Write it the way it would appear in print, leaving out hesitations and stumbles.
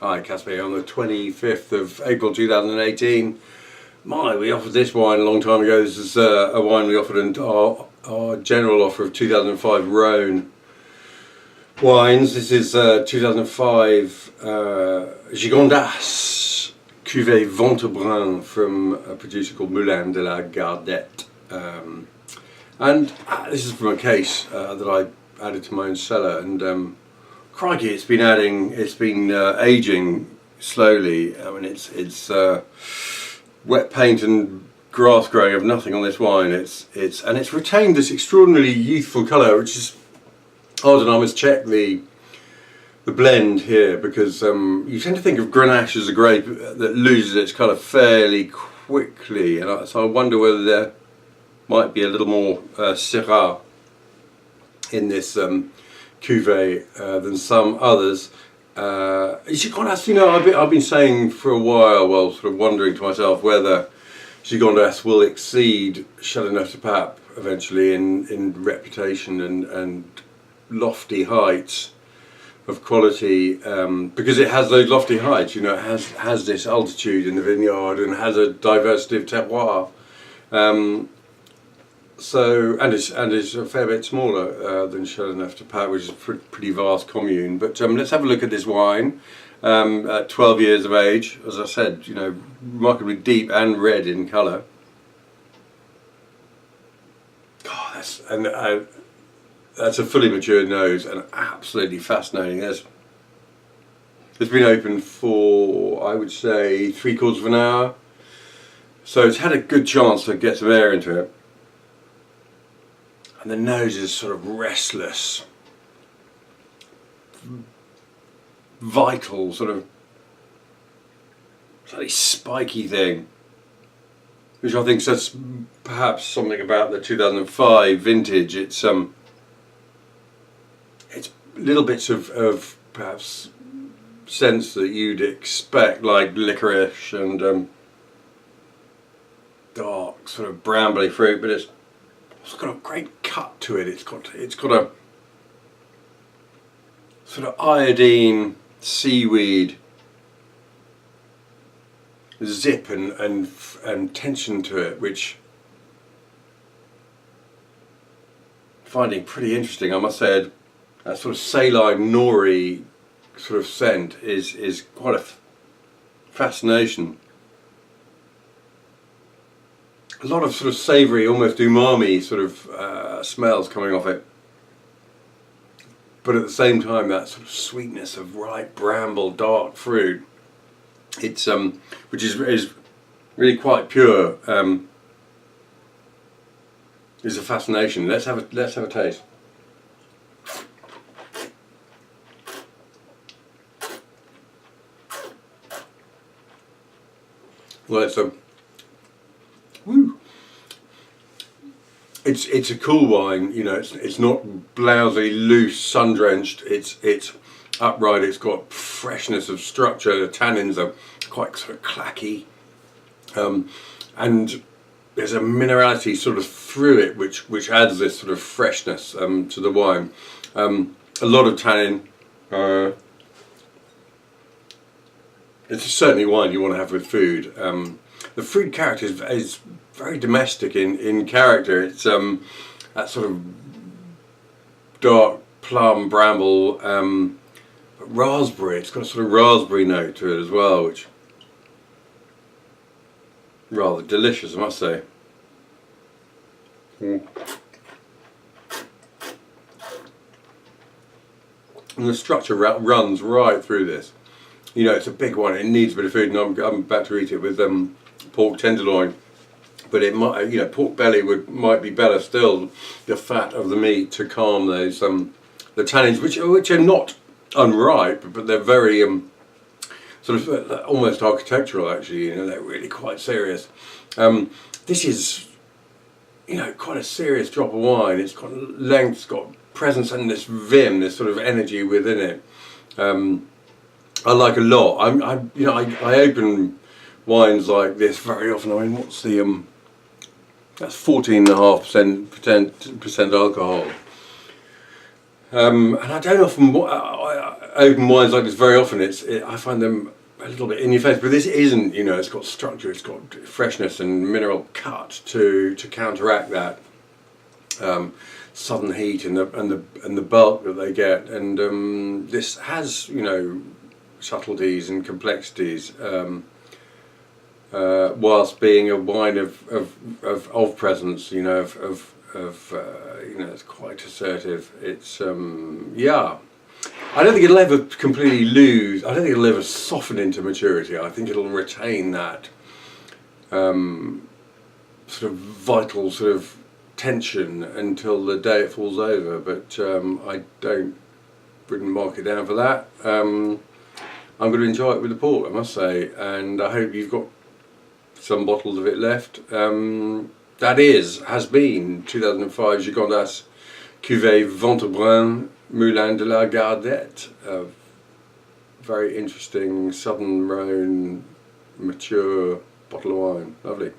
Hi Caspar, on the 25th of April 2018. We offered this wine a long time ago. This is a wine we offered in our general offer of 2005 Rhône wines. This is 2005 Gigondas cuvée Ventabren from a producer called Moulin de la Gardette. This is from a case that I added to my own cellar, and crikey, it's been aging slowly. I mean, it's wet paint and grass growing of nothing on this wine. It's retained this extraordinarily youthful colour, which is odd. And I must check the blend here, because you tend to think of Grenache as a grape that loses its colour fairly quickly, and so I wonder whether there might be a little more Syrah in this cuvée than some others. Gigondas, you know, I've been saying for a while, well, sort of wondering to myself whether Gigondas will exceed Châteauneuf-du-Pape eventually in reputation and lofty heights of quality, because it has those lofty heights. You know, it has this altitude in the vineyard and has a diversity of terroir. And it's a fair bit smaller than Châteauneuf-du-Pape, which is a pretty vast commune. But let's have a look at this wine. At 12 years of age, as I said, you know, remarkably deep and red in colour. God, that's a fully matured nose and absolutely fascinating. It's been open for, I would say, 3/4 of an hour, so it's had a good chance to get some air into it. And the nose is sort of restless, vital, sort of slightly spiky thing, which I think says perhaps something about the 2005 vintage. It's little bits of perhaps scents that you'd expect, like licorice and dark sort of brambly fruit, but it's got a great cut to it. It's got a sort of iodine, seaweed zip and tension to it, which I'm finding pretty interesting. I must say, that sort of saline nori sort of scent is quite a fascination. A lot of sort of savoury, almost umami sort of smells coming off it, but at the same time that sort of sweetness of ripe bramble, dark fruit. It's which is really quite pure. Is a fascination. Let's have a taste. Well, it's a cool wine. You know, it's not blousy, loose, sun drenched. It's upright. It's got freshness of structure. The tannins are quite sort of clacky, and there's a minerality sort of through it, which adds this sort of freshness to the wine. A lot of tannin. It's certainly wine you want to have with food. The fruit character is very domestic in character. It's that sort of dark plum, bramble, but raspberry. It's got a sort of raspberry note to it as well, which rather delicious, I must say. And the structure runs right through this. You know, it's a big one. It needs a bit of food, and I'm about to eat it with pork tenderloin. But it might, you know, pork belly might be better still. The fat of the meat to calm those the tannins, which are not unripe, but they're very sort of almost architectural. Actually, you know, they're really quite serious. This is, you know, quite a serious drop of wine. It's got length, it's got presence, and this vim, this sort of energy within it. I like a lot. I open wines like this very often. I mean, what's the that's 14.5% alcohol, and I don't often. open wines like this very often, I find them a little bit in your face, but this isn't. You know, it's got structure, it's got freshness and mineral cut to counteract that southern heat and the bulk that they get. And this has, you know, subtleties and complexities, whilst being a wine of presence. You know, you know, it's quite assertive. It's yeah. I don't think it'll ever completely lose. I don't think it'll ever soften into maturity. I think it'll retain that sort of vital sort of tension until the day it falls over. But I wouldn't mark it down for that. I'm going to enjoy it with the port, I must say, and I hope you've got some bottles of it left. That has been 2005 Gigondas Cuvée Ventabren Moulin de la Gardette. A very interesting southern Rhône mature bottle of wine. Lovely.